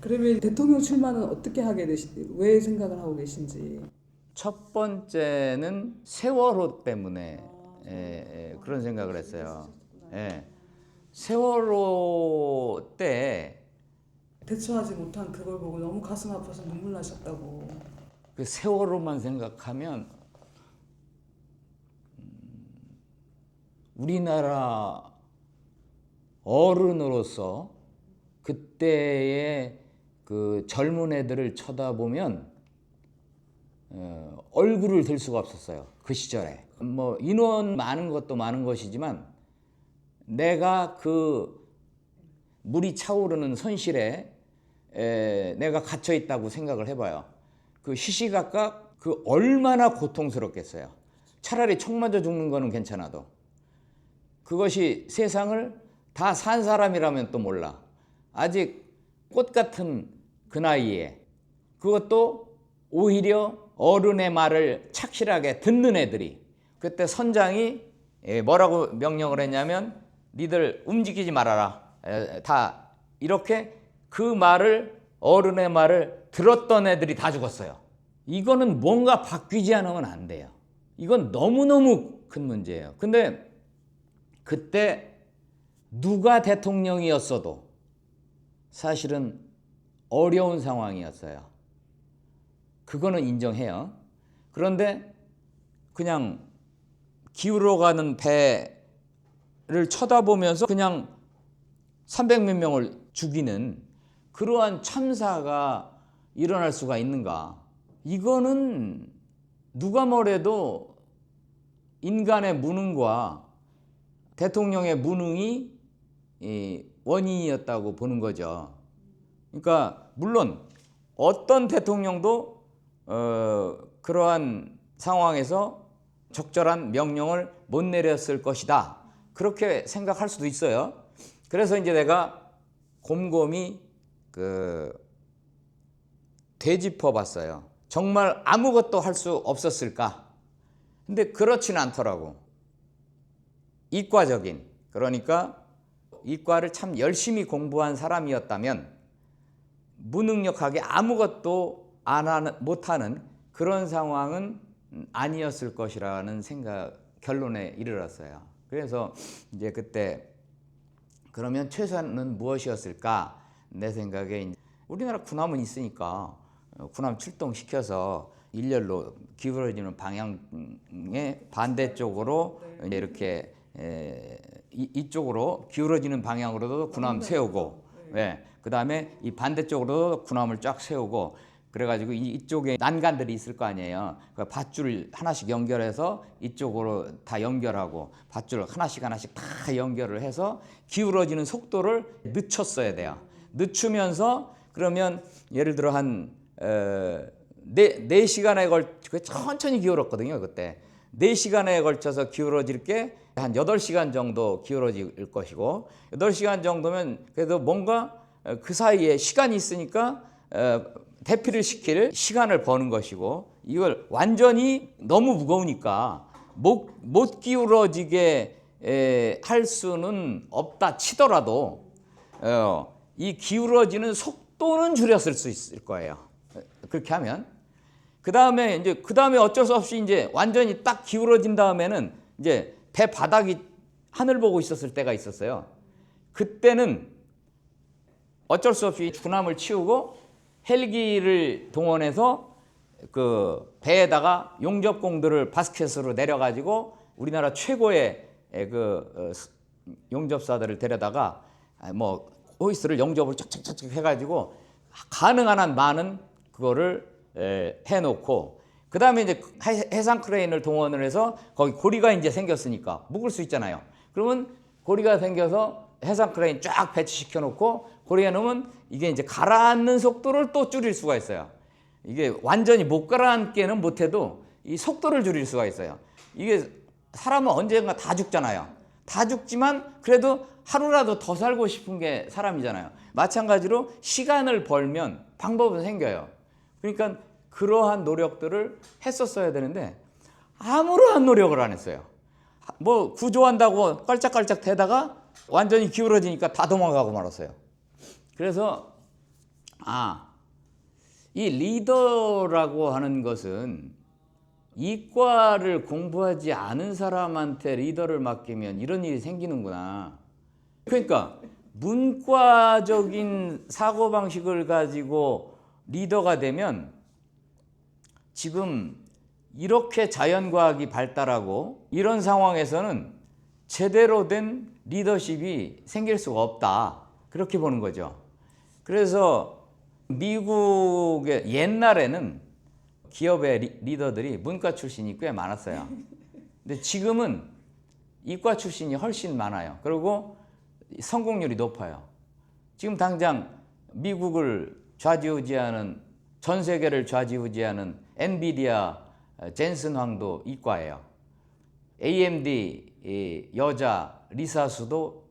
그러면 대통령 출마는 어떻게 하게 왜 생각을 하고 계신지? 첫 번째는 세월호 때문에 그런 생각을 했어요. 예. 세월호 때 대처하지 못한 그걸 보고 너무 가슴 아파서 눈물 나셨다고. 그 세월호만 생각하면 우리나라 어른으로서 그때의 그 젊은 애들을 쳐다보면 얼굴을 들 수가 없었어요. 그 시절에. 뭐 인원 많은 것도 많은 것이지만 내가 그 물이 차오르는 손실에 내가 갇혀 있다고 생각을 해봐요. 그 시시각각 그 얼마나 고통스럽겠어요. 차라리 총 맞아 죽는 거는 괜찮아도 그것이 세상을 다 산 사람이라면 또 몰라. 아직 꽃 같은 그 나이에 그것도 오히려 어른의 말을 착실하게 듣는 애들이 그때 선장이 뭐라고 명령을 했냐면 니들 움직이지 말아라. 다 이렇게 그 말을 어른의 말을 들었던 애들이 다 죽었어요. 이거는 뭔가 바뀌지 않으면 안 돼요. 이건 너무너무 큰 문제예요. 근데 그때 누가 대통령이었어도 사실은 어려운 상황이었어요. 그거는 인정해요. 그런데 그냥 기울어가는 배를 쳐다보면서 그냥 300몇 명을 죽이는 그러한 참사가 일어날 수가 있는가? 이거는 누가 뭐래도 인간의 무능과 대통령의 무능이 원인이었다고 보는 거죠. 그러니까 물론 어떤 대통령도 그러한 상황에서 적절한 명령을 못 내렸을 것이다. 그렇게 생각할 수도 있어요. 그래서 이제 내가 곰곰이 되짚어 봤어요. 정말 아무것도 할 수 없었을까? 근데 그렇지는 않더라고. 이과적인, 그러니까 이과를 참 열심히 공부한 사람이었다면 무능력하게 아무것도 못하는 그런 상황은 아니었을 것이라는 결론에 이르렀어요. 그래서 이제 그때 그러면 최선은 무엇이었을까? 내 생각에 우리나라 군함은 있으니까 군함 출동시켜서 일렬로 기울어지는 방향의 반대쪽으로 이제 이렇게 이쪽으로 기울어지는 방향으로도 군함 세우고, 그 다음에 이 반대쪽으로도 군함을 쫙 세우고, 그래가지고 이쪽에 난간들이 있을 거 아니에요. 그 밧줄 하나씩 연결해서 이쪽으로 다 연결하고 밧줄 하나씩 다 연결을 해서 기울어지는 속도를 늦췄어야 돼요. 늦추면서 그러면 예를 들어 한 4시간에 천천히 기울었거든요. 그때 4시간에 걸쳐서 기울어질 게 한 8시간 정도 기울어질 것이고, 8시간 정도면 그래도 뭔가 그 사이에 시간이 있으니까 대피를 시킬 시간을 버는 것이고, 이걸 완전히 너무 무거우니까 못 기울어지게 할 수는 없다 치더라도 이 기울어지는 속도는 줄였을 수 있을 거예요. 그렇게 하면 그 다음에 어쩔 수 없이 이제 완전히 딱 기울어진 다음에는 이제 배 바닥이 하늘 보고 있었을 때가 있었어요. 그때는 어쩔 수 없이 군함을 치우고 헬기를 동원해서 그 배에다가 용접공들을 바스켓으로 내려가지고 우리나라 최고의 그 용접사들을 데려다가 뭐 호이스를 용접을 쫙쫙쫙 해가지고 가능한 한 많은 그거를 해놓고, 그 다음에 이제 해상 크레인을 동원을 해서 거기 고리가 이제 생겼으니까 묶을 수 있잖아요. 그러면 고리가 생겨서 해상 크레인 쫙 배치시켜 놓고 고리에 놓으면 이게 이제 가라앉는 속도를 또 줄일 수가 있어요. 이게 완전히 못 가라앉게는 못해도 이 속도를 줄일 수가 있어요. 이게 사람은 언젠가 다 죽잖아요. 다 죽지만 그래도 하루라도 더 살고 싶은 게 사람이잖아요. 마찬가지로 시간을 벌면 방법은 생겨요. 그러니까 그러한 노력들을 했었어야 되는데 아무런 노력을 안 했어요. 뭐 구조한다고 깔짝깔짝 대다가 완전히 기울어지니까 다 도망가고 말았어요. 그래서 이 리더라고 하는 것은 이과를 공부하지 않은 사람한테 리더를 맡기면 이런 일이 생기는구나. 그러니까 문과적인 사고방식을 가지고 리더가 되면 지금 이렇게 자연과학이 발달하고 이런 상황에서는 제대로 된 리더십이 생길 수가 없다. 그렇게 보는 거죠. 그래서 미국의 옛날에는 기업의 리더들이 문과 출신이 꽤 많았어요. 근데 지금은 이과 출신이 훨씬 많아요. 그리고 성공률이 높아요. 지금 당장 미국을 좌지우지하는, 전 세계를 좌지우지하는 엔비디아 젠슨 황도 이과예요. AMD 여자 리사수도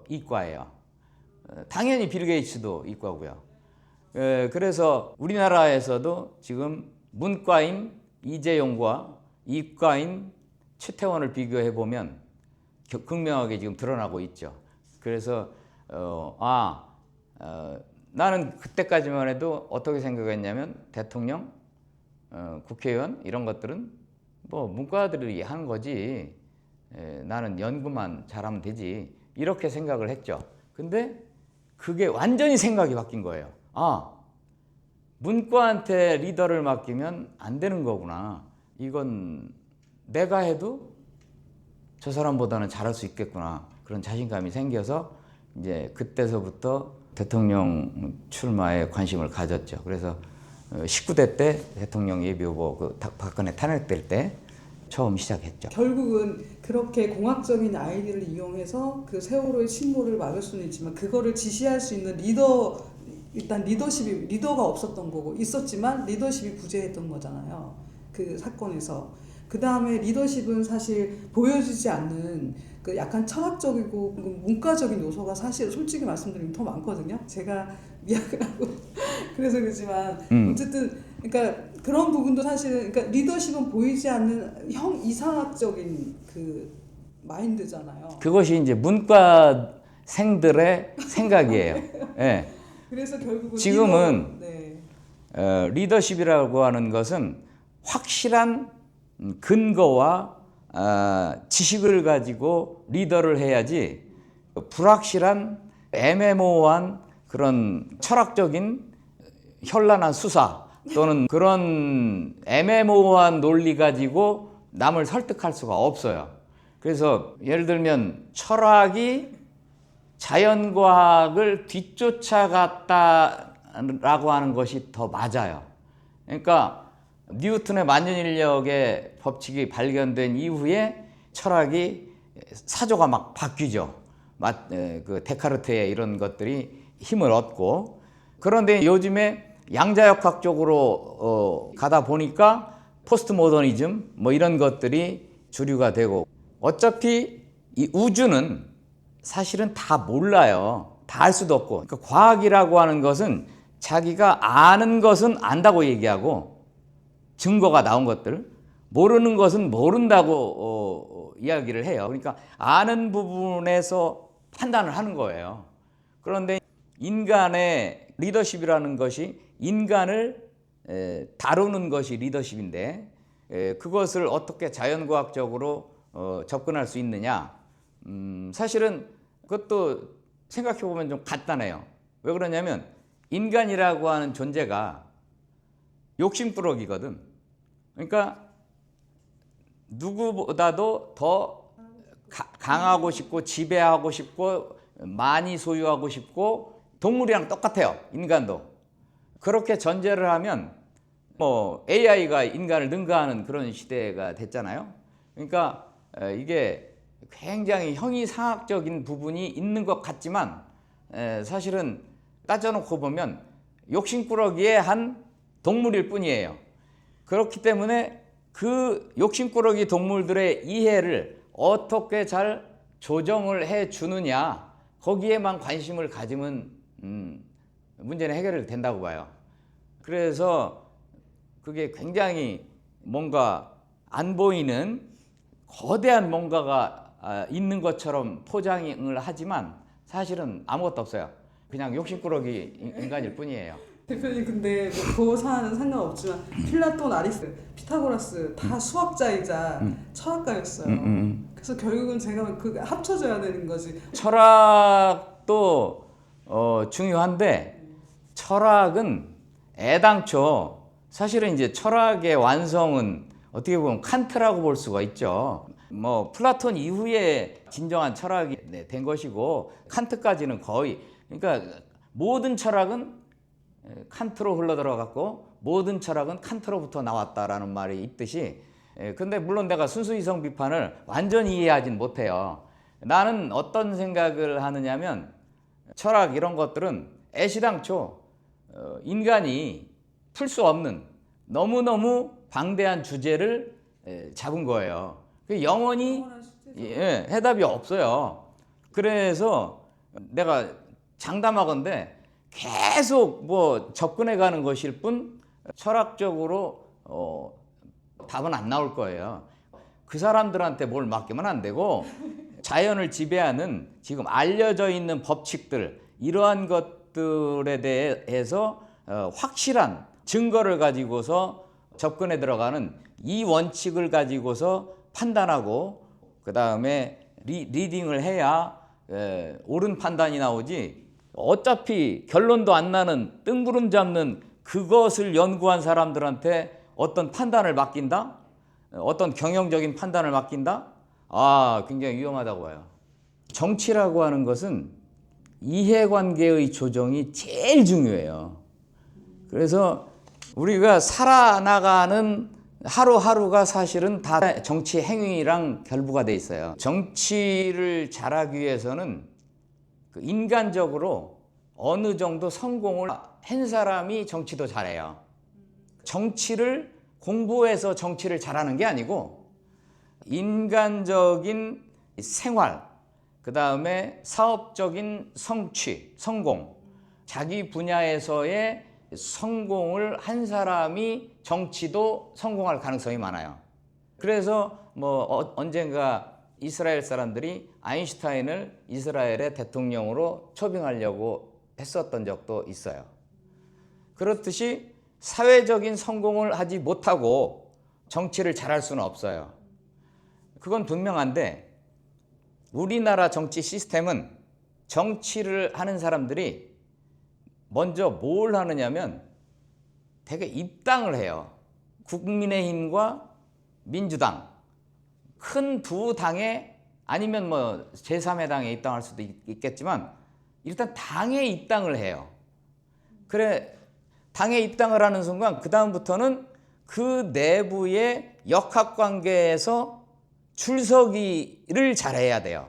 이과예요. 당연히 빌 게이츠도 이과고요. 그래서 우리나라에서도 지금 문과인 이재용과 이과인 최태원을 비교해 보면 극명하게 지금 드러나고 있죠. 그래서 나는 그때까지만 해도 어떻게 생각했냐면 대통령, 국회의원 이런 것들은 뭐 문과들이 하는 거지, 나는 연구만 잘하면 되지, 이렇게 생각을 했죠. 근데 그게 완전히 생각이 바뀐 거예요. 문과한테 리더를 맡기면 안 되는 거구나. 이건 내가 해도 저 사람보다는 잘할 수 있겠구나. 그런 자신감이 생겨서 이제 그때서부터 대통령 출마에 관심을 가졌죠. 그래서 19대 때 대통령 예비후보 박근혜 탄핵될 때 처음 시작했죠. 결국은 그렇게 공학적인 아이디어를 이용해서 그 세월호의 침몰을 막을 수는 있지만 그거를 지시할 수 있는 일단 리더가 없었던 거고, 있었지만 리더십이 부재했던 거잖아요. 그 사건에서. 그 다음에 리더십은 사실 보여지지 않는 그 약간 철학적이고 문과적인 요소가 사실 솔직히 말씀드리면 더 많거든요. 제가 미학을 하고 그래서 그렇지만 어쨌든 그러니까 그런 부분도 사실은, 그러니까 리더십은 보이지 않는 이상학적인 그 마인드잖아요. 그것이 이제 문과생들의 생각이에요. 네. 그래서 결국은 지금은 리더십이라고 하는 것은 확실한 근거와 지식을 가지고 리더를 해야지, 불확실한 애매모호한 그런 철학적인 현란한 수사 또는 그런 애매모호한 논리 가지고 남을 설득할 수가 없어요. 그래서 예를 들면 철학이 자연과학을 뒤쫓아갔다라고 하는 것이 더 맞아요. 그러니까 뉴턴의 만연인력의 법칙이 발견된 이후에 철학이 사조가 막 바뀌죠. 그 데카르트의 이런 것들이 힘을 얻고, 그런데 요즘에 양자역학 쪽으로 가다 보니까 포스트 모더니즘 뭐 이런 것들이 주류가 되고, 어차피 이 우주는 사실은 다 몰라요. 다 알 수도 없고. 그러니까 과학이라고 하는 것은 자기가 아는 것은 안다고 얘기하고, 증거가 나온 것들, 모르는 것은 모른다고 이야기를 해요. 그러니까 아는 부분에서 판단을 하는 거예요. 그런데 인간의 리더십이라는 것이 인간을 다루는 것이 리더십인데, 그것을 어떻게 자연과학적으로 접근할 수 있느냐, 사실은 그것도 생각해 보면 좀 간단해요. 왜 그러냐면 인간이라고 하는 존재가 욕심꾸러기거든. 그러니까 누구보다도 더 강하고 싶고 지배하고 싶고 많이 소유하고 싶고, 동물이랑 똑같아요. 인간도. 그렇게 전제를 하면 뭐 AI가 인간을 능가하는 그런 시대가 됐잖아요. 그러니까 이게 굉장히 형이상학적인 부분이 있는 것 같지만 사실은 따져놓고 보면 욕심꾸러기의 한 동물일 뿐이에요. 그렇기 때문에 그 욕심꾸러기 동물들의 이해를 어떻게 잘 조정을 해 주느냐, 거기에만 관심을 가지면 문제는 해결된다고 봐요. 그래서 그게 굉장히 뭔가 안 보이는 거대한 뭔가가 있는 것처럼 포장을 하지만 사실은 아무것도 없어요. 그냥 욕심꾸러기 인간일 뿐이에요. 대표님 근데 뭐 고사는 상관없지만 플라톤, 아리스토텔레스, 피타고라스 다 수학자이자 철학가였어요. 그래서 결국은 제가 그 합쳐져야 되는 거지. 철학도 중요한데 철학은 애당초 사실은 이제 철학의 완성은 어떻게 보면 칸트라고 볼 수가 있죠. 뭐 플라톤 이후에 진정한 철학이 된 것이고 칸트까지는 거의 그러니까 모든 철학은 칸트로 흘러들어갔고 모든 철학은 칸트로부터 나왔다라는 말이 있듯이 근데 물론 내가 순수이성 비판을 완전히 이해하진 못해요. 나는 어떤 생각을 하느냐면 철학 이런 것들은 애시당초 인간이 풀 수 없는 너무너무 방대한 주제를 잡은 거예요. 영원히 해답이 없어요. 그래서 내가 장담하건대 계속 뭐 접근해 가는 것일 뿐 철학적으로 답은 안 나올 거예요. 그 사람들한테 뭘 맡기면 안 되고 자연을 지배하는 지금 알려져 있는 법칙들 이러한 것들에 대해서 확실한 증거를 가지고서 접근해 들어가는 이 원칙을 가지고서 판단하고 그 다음에 리딩을 해야 옳은 판단이 나오지 어차피 결론도 안 나는 뜬구름 잡는 그것을 연구한 사람들한테 어떤 판단을 맡긴다? 어떤 경영적인 판단을 맡긴다? 굉장히 위험하다고 봐요. 정치라고 하는 것은 이해관계의 조정이 제일 중요해요. 그래서 우리가 살아나가는 하루하루가 사실은 다 정치 행위랑 결부가 돼 있어요. 정치를 잘하기 위해서는 인간적으로 어느 정도 성공을 한 사람이 정치도 잘해요. 정치를 공부해서 정치를 잘하는 게 아니고 인간적인 생활, 그 다음에 사업적인 성공, 자기 분야에서의 성공을 한 사람이 정치도 성공할 가능성이 많아요. 그래서 뭐 언젠가 이스라엘 사람들이 아인슈타인을 이스라엘의 대통령으로 초빙하려고 했었던 적도 있어요. 그렇듯이 사회적인 성공을 하지 못하고 정치를 잘할 수는 없어요. 그건 분명한데 우리나라 정치 시스템은 정치를 하는 사람들이 먼저 뭘 하느냐면 되게 입당을 해요. 국민의힘과 민주당 큰 두 당에 아니면 뭐 제3의 당에 입당할 수도 있겠지만 일단 당에 입당을 해요. 그래 당에 입당을 하는 순간 그 다음부터는 그 내부의 역학관계에서 줄서기를 잘해야 돼요.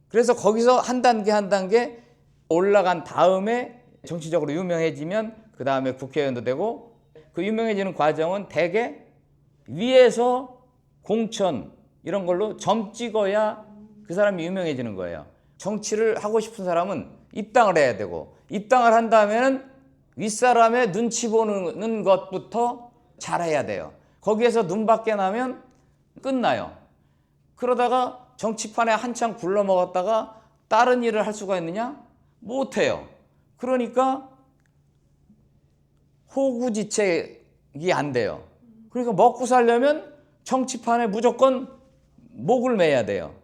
그래서 거기서 한 단계 한 단계 올라간 다음에 정치적으로 유명해지면 그 다음에 국회의원도 되고 그 유명해지는 과정은 대개 위에서 공천 이런 걸로 점 찍어야 그 사람이 유명해지는 거예요. 정치를 하고 싶은 사람은 입당을 해야 되고 입당을 한 다음에는 윗사람의 눈치 보는 것부터 잘해야 돼요. 거기에서 눈밖에 나면 끝나요. 그러다가 정치판에 한창 굴러먹었다가 다른 일을 할 수가 있느냐? 못해요. 그러니까 호구지책이 안 돼요. 그러니까 먹고 살려면 정치판에 무조건 목을 매야 돼요.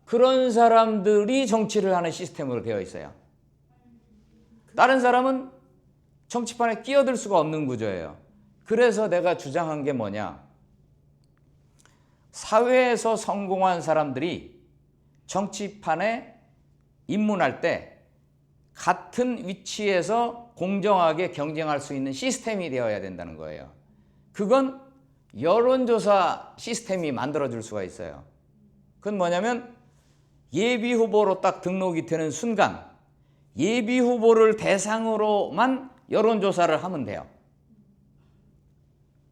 그런 사람들이 정치를 하는 시스템으로 되어 있어요. 다른 사람은 정치판에 끼어들 수가 없는 구조예요. 그래서 내가 주장한 게 뭐냐? 사회에서 성공한 사람들이 정치판에 입문할 때 같은 위치에서 공정하게 경쟁할 수 있는 시스템이 되어야 된다는 거예요. 그건 여론조사 시스템이 만들어줄 수가 있어요. 그건 뭐냐면 예비 후보로 딱 등록이 되는 순간 예비 후보를 대상으로만 여론조사를 하면 돼요.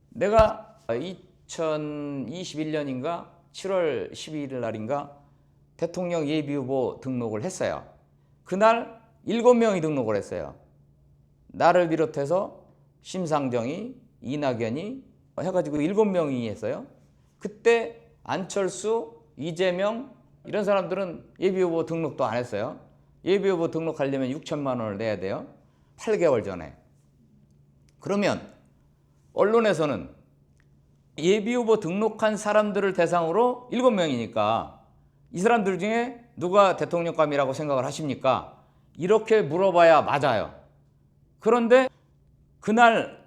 내가 2021년인가 7월 12일 날인가 대통령 예비 후보 등록을 했어요. 그날 7명이 등록을 했어요. 나를 비롯해서 심상정이, 이낙연이 해가지고 7명이 했어요. 그때 안철수, 이재명 이런 사람들은 예비후보 등록도 안 했어요. 예비후보 등록하려면 6천만 원을 내야 돼요. 8개월 전에. 그러면 언론에서는 예비후보 등록한 사람들을 대상으로 7명이니까 이 사람들 중에 누가 대통령감이라고 생각을 하십니까? 이렇게 물어봐야 맞아요. 그런데 그날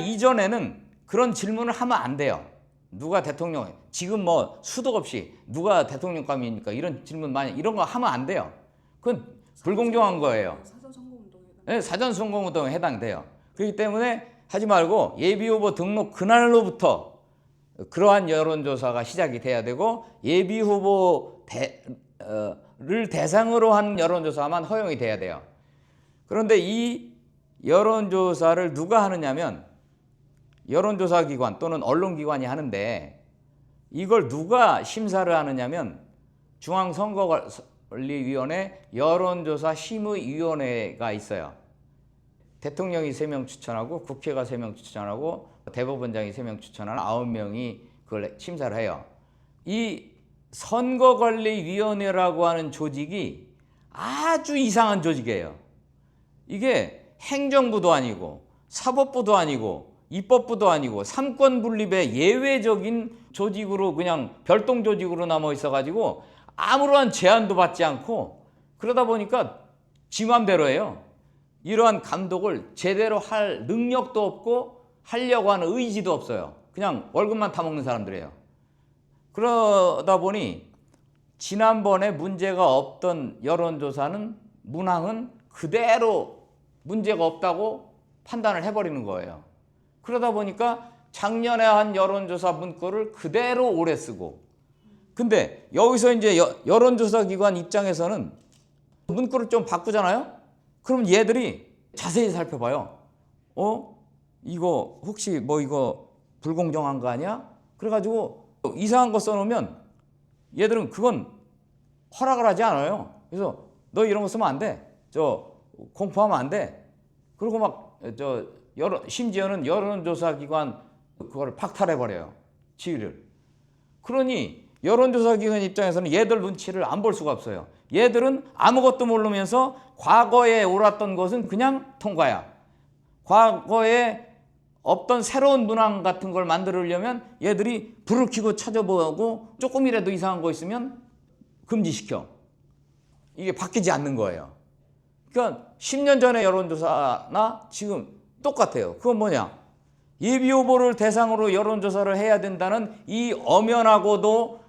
이전에는 그런 질문을 하면 안 돼요. 누가 대통령, 지금 뭐 수도 없이 누가 대통령감입니까? 이런 질문 이런 거 하면 안 돼요. 그건 불공정한 거예요. 네, 사전선거운동에 해당돼요. 그렇기 때문에 하지 말고 예비후보 등록 그날로부터 그러한 여론조사가 시작이 돼야 되고 예비후보를 대상으로 한 여론조사만 허용이 돼야 돼요. 그런데 이 여론조사를 누가 하느냐면 여론조사기관 또는 언론기관이 하는데 이걸 누가 심사를 하느냐면 중앙선거관리위원회 여론조사심의위원회가 있어요. 대통령이 3명 추천하고 국회가 3명 추천하고 대법원장이 3명 추천하는 9명이 그걸 심사를 해요. 이 선거관리위원회라고 하는 조직이 아주 이상한 조직이에요. 이게 행정부도 아니고 사법부도 아니고 입법부도 아니고 삼권 분립의 예외적인 조직으로 그냥 별동 조직으로 남아 있어가지고 아무런 제한도 받지 않고 그러다 보니까 지 맘대로 해요. 이러한 감독을 제대로 할 능력도 없고 하려고 하는 의지도 없어요. 그냥 월급만 타먹는 사람들이에요. 그러다 보니 지난번에 문제가 없던 여론조사는 문항은 그대로 문제가 없다고 판단을 해버리는 거예요. 그러다 보니까 작년에 한 여론조사 문구를 그대로 오래 쓰고 근데 여기서 이제 여론조사 기관 입장에서는 문구를 좀 바꾸잖아요? 그럼 얘들이 자세히 살펴봐요. 이거 혹시 뭐 이거 불공정한 거 아니야? 그래가지고 이상한 거 써놓으면 얘들은 그건 허락을 하지 않아요. 그래서 너 이런 거 쓰면 안 돼. 공포하면 안 돼. 그리고 막 심지어는 여론조사 기관 그거를 박탈해버려요. 지위를. 그러니 여론조사 기관 입장에서는 얘들 눈치를 안 볼 수가 없어요. 얘들은 아무것도 모르면서 과거에 옳았던 것은 그냥 통과야. 과거에 없던 새로운 문항 같은 걸 만들려면 얘들이 불을 켜고 찾아보고 조금이라도 이상한 거 있으면 금지시켜. 이게 바뀌지 않는 거예요. 그러니까 10년 전의 여론조사나 지금 똑같아요. 그건 뭐냐? 예비후보를 대상으로 여론조사를 해야 된다는 이 엄연하고도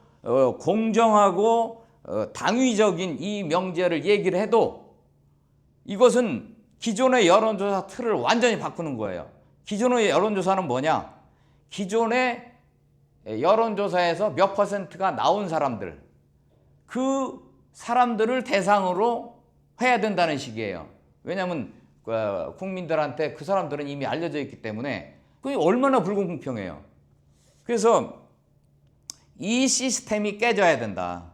공정하고 당위적인 이 명제를 얘기를 해도 이것은 기존의 여론조사 틀을 완전히 바꾸는 거예요. 기존의 여론조사는 뭐냐? 기존의 여론조사에서 몇 퍼센트가 나온 사람들, 그 사람들을 대상으로 해야 된다는 식이에요. 왜냐하면 국민들한테 그 사람들은 이미 알려져 있기 때문에 그게 얼마나 불공평해요. 그래서 이 시스템이 깨져야 된다.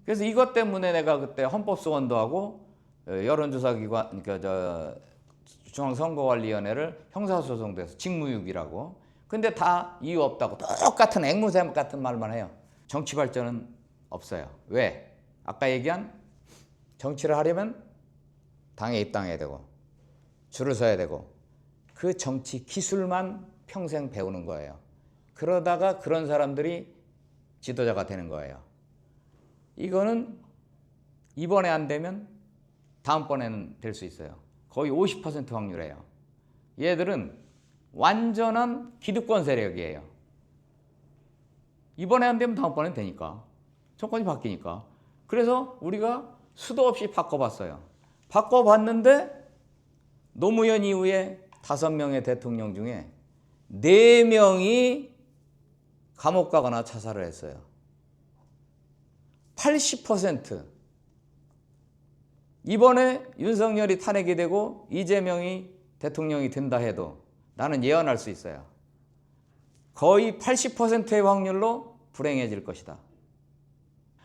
그래서 이것 때문에 내가 그때 헌법소원도 하고 여론조사기관, 그러니까 중앙선거관리위원회를 형사소송돼서 직무유기라고. 근데 다 이유 없다고 똑같은 앵무새 같은 말만 해요. 정치 발전은 없어요. 왜? 아까 얘기한 정치를 하려면 당에 입당해야 되고 줄을 서야 되고 그 정치 기술만 평생 배우는 거예요. 그러다가 그런 사람들이 지도자가 되는 거예요. 이거는 이번에 안 되면 다음번에는 될 수 있어요. 거의 50% 확률이에요. 얘들은 완전한 기득권 세력이에요. 이번에 안 되면 다음번에는 되니까. 정권이 바뀌니까. 그래서 우리가 수도 없이 바꿔봤어요. 바꿔봤는데 노무현 이후에 5명의 대통령 중에 4명이 감옥 가거나 자살을 했어요. 80%. 이번에 윤석열이 탄핵이 되고 이재명이 대통령이 된다 해도 나는 예언할 수 있어요. 거의 80%의 확률로 불행해질 것이다.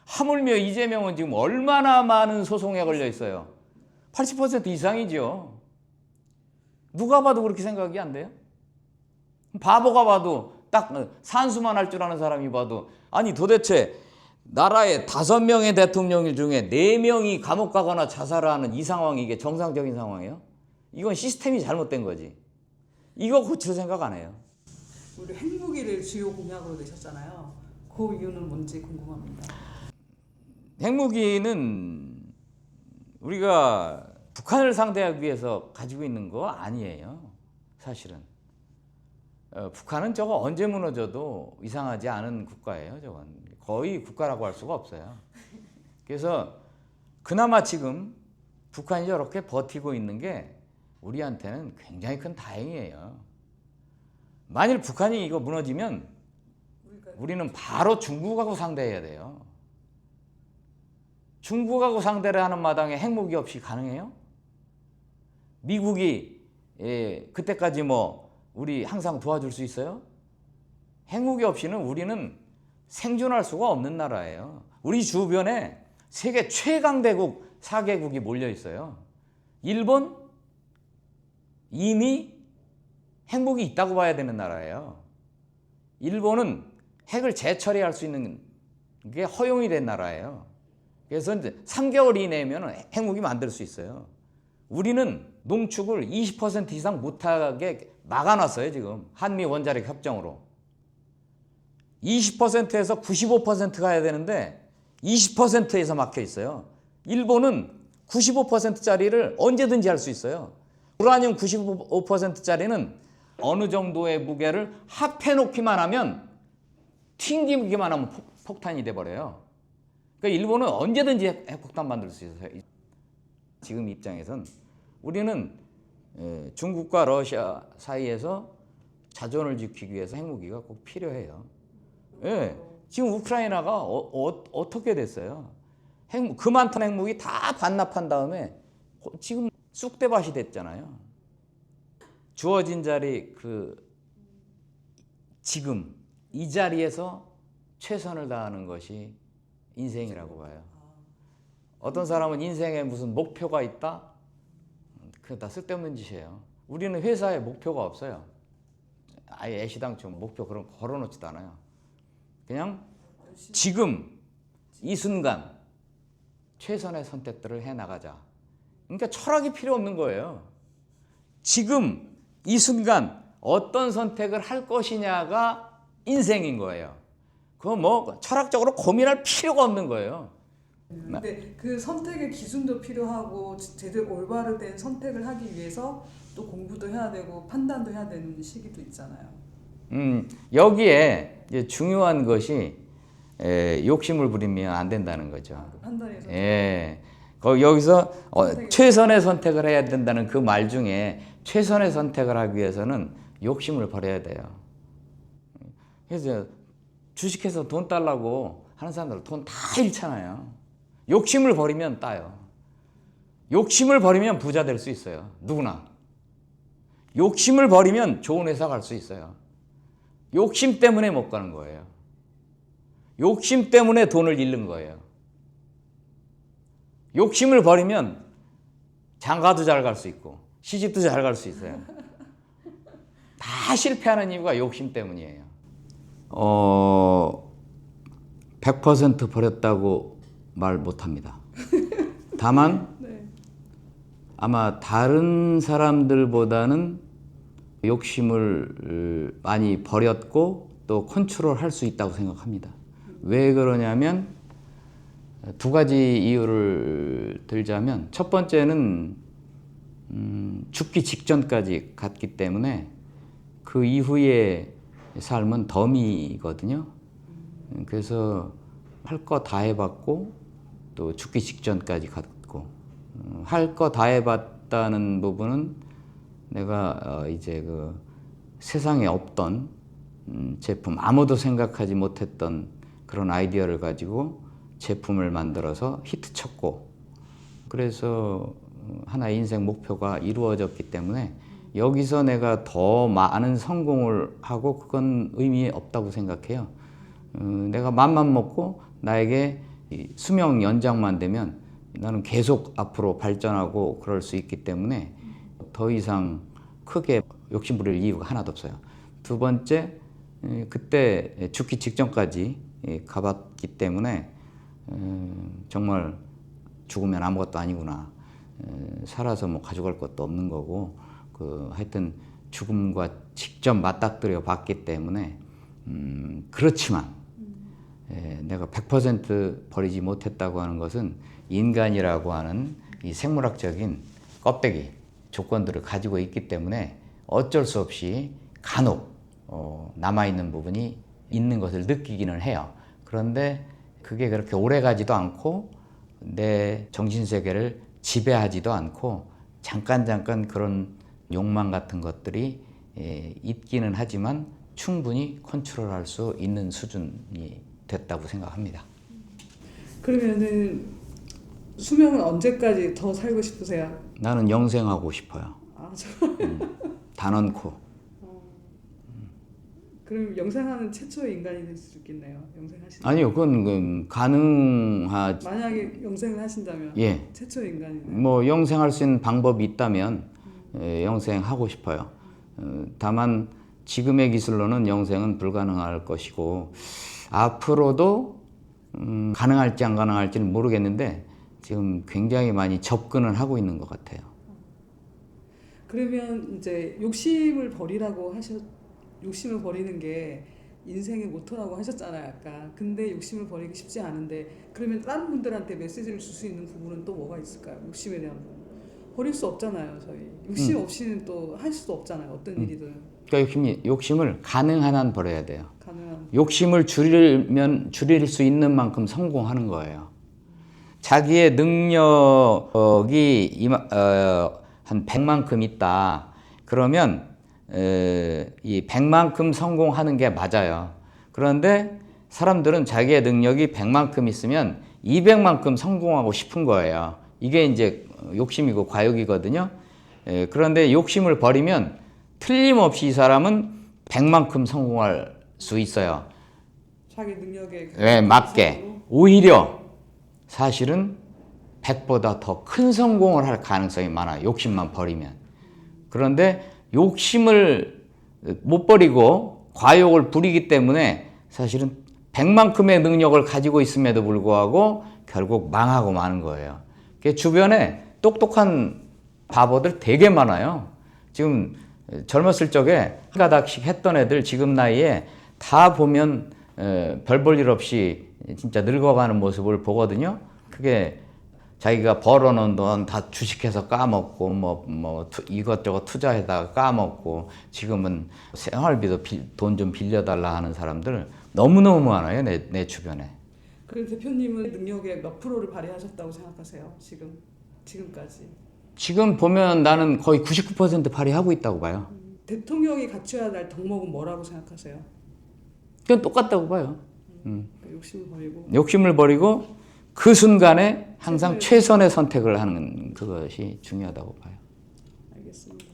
하물며 이재명은 지금 얼마나 많은 소송에 걸려 있어요. 80% 이상이죠. 누가 봐도 그렇게 생각이 안 돼요? 바보가 봐도 딱 산수만 할 줄 아는 사람이 봐도 아니 도대체 나라의 5명의 대통령 중에 4명이 감옥 가거나 자살하는 이 상황이 이게 정상적인 상황이에요? 이건 시스템이 잘못된 거지. 이거 고칠 생각 안 해요. 우리 핵무기를 주요 공약으로 내셨잖아요. 그 이유는 뭔지 궁금합니다. 핵무기는 우리가 북한을 상대하기 위해서 가지고 있는 거 아니에요. 사실은. 북한은 저거 언제 무너져도 이상하지 않은 국가예요. 저건 거의 국가라고 할 수가 없어요. 그래서 그나마 지금 북한이 저렇게 버티고 있는 게 우리한테는 굉장히 큰 다행이에요. 만일 북한이 이거 무너지면 우리는 바로 중국하고 상대해야 돼요. 중국하고 상대를 하는 마당에 핵무기 없이 가능해요? 미국이 그때까지 뭐 우리 항상 도와줄 수 있어요? 핵무기 없이는 우리는 생존할 수가 없는 나라예요. 우리 주변에 세계 최강대국 4개국이 몰려 있어요. 일본 이미 핵무기 있다고 봐야 되는 나라예요. 일본은 핵을 재처리할 수 있는 게 허용이 된 나라예요. 그래서 이제 3개월 이내면 핵무기 만들 수 있어요. 우리는 농축을 20% 이상 못하게 막아놨어요. 지금 한미 원자력 협정으로 20%에서 95% 가야 되는데 20%에서 막혀 있어요. 일본은 95%짜리를 언제든지 할 수 있어요. 우라늄 95%짜리는 어느 정도의 무게를 합해 놓기만 하면 튕기기만 하면 폭탄이 돼버려요. 그러니까 일본은 언제든지 핵폭탄 만들 수 있어요. 지금 입장에선 우리는 중국과 러시아 사이에서 자존을 지키기 위해서 핵무기가 꼭 필요해요. 예, 지금 우크라이나가 어떻게 됐어요? 그 많던 핵무기 다 반납한 다음에 지금 쑥대밭이 됐잖아요. 주어진 자리 지금 이 자리에서 최선을 다하는 것이 인생이라고 봐요. 어떤 사람은 인생에 무슨 목표가 있다? 그게 다 쓸데없는 짓이에요. 우리는 회사에 목표가 없어요. 아예 애시당초 목표 그런 거 걸어놓지도 않아요. 그냥 지금 이 순간 최선의 선택들을 해나가자. 그러니까 철학이 필요 없는 거예요. 지금 이 순간 어떤 선택을 할 것이냐가 인생인 거예요. 그거 뭐 철학적으로 고민할 필요가 없는 거예요. 근데 그 선택의 기준도 필요하고 제대로 올바로 된 선택을 하기 위해서 또 공부도 해야 되고 판단도 해야 되는 시기도 있잖아요. 여기에 이제 중요한 것이 욕심을 부리면 안 된다는 거죠. 그 판단에서 여기서 최선의 선택을 해야 된다는 그 말 중에 최선의 선택을 하기 위해서는 욕심을 버려야 돼요. 그래서 주식해서 돈 달라고 하는 사람들 돈 다 잃잖아요. 욕심을 버리면 따요. 욕심을 버리면 부자 될 수 있어요. 누구나. 욕심을 버리면 좋은 회사 갈 수 있어요. 욕심 때문에 못 가는 거예요. 욕심 때문에 돈을 잃는 거예요. 욕심을 버리면 장가도 잘 갈 수 있고 시집도 잘 갈 수 있어요. 다 실패하는 이유가 욕심 때문이에요. 100% 버렸다고 말 못합니다. 다만 아마 다른 사람들보다는 욕심을 많이 버렸고 또 컨트롤할 수 있다고 생각합니다. 왜 그러냐면 두 가지 이유를 들자면 첫 번째는 죽기 직전까지 갔기 때문에 그 이후의 삶은 덤이거든요. 그래서 할 거 다 해봤고 또 죽기 직전까지 갔고 할 거 다 해봤다는 부분은 내가 이제 그 세상에 없던 제품 아무도 생각하지 못했던 그런 아이디어를 가지고 제품을 만들어서 히트쳤고 그래서 하나의 인생 목표가 이루어졌기 때문에 여기서 내가 더 많은 성공을 하고 그건 의미 없다고 생각해요. 내가 맘만 먹고 나에게 수명 연장만 되면 나는 계속 앞으로 발전하고 그럴 수 있기 때문에 더 이상 크게 욕심 부릴 이유가 하나도 없어요. 두 번째, 그때 죽기 직전까지 가봤기 때문에 정말 죽으면 아무것도 아니구나. 살아서 뭐 가져갈 것도 없는 거고 하여튼 죽음과 직접 맞닥뜨려 봤기 때문에 그렇지만 내가 100% 버리지 못했다고 하는 것은 인간이라고 하는 이 생물학적인 껍데기 조건들을 가지고 있기 때문에 어쩔 수 없이 간혹 남아있는 부분이 있는 것을 느끼기는 해요. 그런데 그게 그렇게 오래 가지도 않고 내 정신세계를 지배하지도 않고 잠깐 그런 욕망 같은 것들이 있기는 하지만 충분히 컨트롤할 수 있는 수준이 됐다고 생각합니다. 그러면은 수명은 언제까지 더 살고 싶으세요? 나는 영생하고 싶어요. 아, 단언코. 그럼 영생하는 최초의 인간이 될 수 있겠네요. 영생하시는. 아니요, 그건 가능하지. 만약에 영생을 하신다면 예. 최초의 인간이네요. 뭐 영생할 수 있는 방법이 있다면 영생하고 싶어요. 다만 지금의 기술로는 영생은 불가능할 것이고 앞으로도 가능할지 안 가능할지는 모르겠는데 지금 굉장히 많이 접근을 하고 있는 것 같아요. 그러면 이제 욕심을 버리는 게 인생의 모토라고 하셨잖아요, 아까. 근데 욕심을 버리기 쉽지 않은데 그러면 다른 분들한테 메시지를 줄 수 있는 부분은 또 뭐가 있을까요? 욕심에 대한 부분. 버릴 수 없잖아요, 저희. 욕심 없이는 또 할 수도 없잖아요, 어떤 일이든. 그러니까 욕심을 가능한 한 버려야 돼요. 가능한. 욕심을 줄일 수 있는 만큼 성공하는 거예요. 자기의 능력이 한 100만큼 있다. 그러면 이 100만큼 성공하는 게 맞아요. 그런데 사람들은 자기의 능력이 100만큼 있으면 200만큼 성공하고 싶은 거예요. 이게 이제 욕심이고 과욕이거든요. 그런데 욕심을 버리면 틀림없이 이 사람은 100만큼 성공할 수 있어요. 자기 능력에 맞게. 오히려 사실은 100보다 더 큰 성공을 할 가능성이 많아요. 욕심만 버리면. 그런데 욕심을 못 버리고 과욕을 부리기 때문에 사실은 100만큼의 능력을 가지고 있음에도 불구하고 결국 망하고 마는 거예요. 주변에 똑똑한 바보들 되게 많아요. 지금 젊었을 적에 한 가닥씩 했던 애들 지금 나이에 다 보면 별 볼 일 없이 진짜 늙어가는 모습을 보거든요. 그게 자기가 벌어놓은 돈 다 주식해서 까먹고 뭐 이것저것 투자해다가 까먹고 지금은 생활비도 돈 좀 빌려달라 하는 사람들 너무너무 많아요. 내 주변에. 그래서 대표님은 능력의 몇 프로를 발휘하셨다고 생각하세요? 지금까지. 지금 보면 나는 거의 99% 발휘하고 있다고 봐요. 대통령이 갖춰야 할 덕목은 뭐라고 생각하세요? 그건 똑같다고 봐요. 욕심을 버리고. 욕심을 버리고 그 순간에 항상 최선의 선택을 하는 그것이 중요하다고 봐요. 알겠습니다.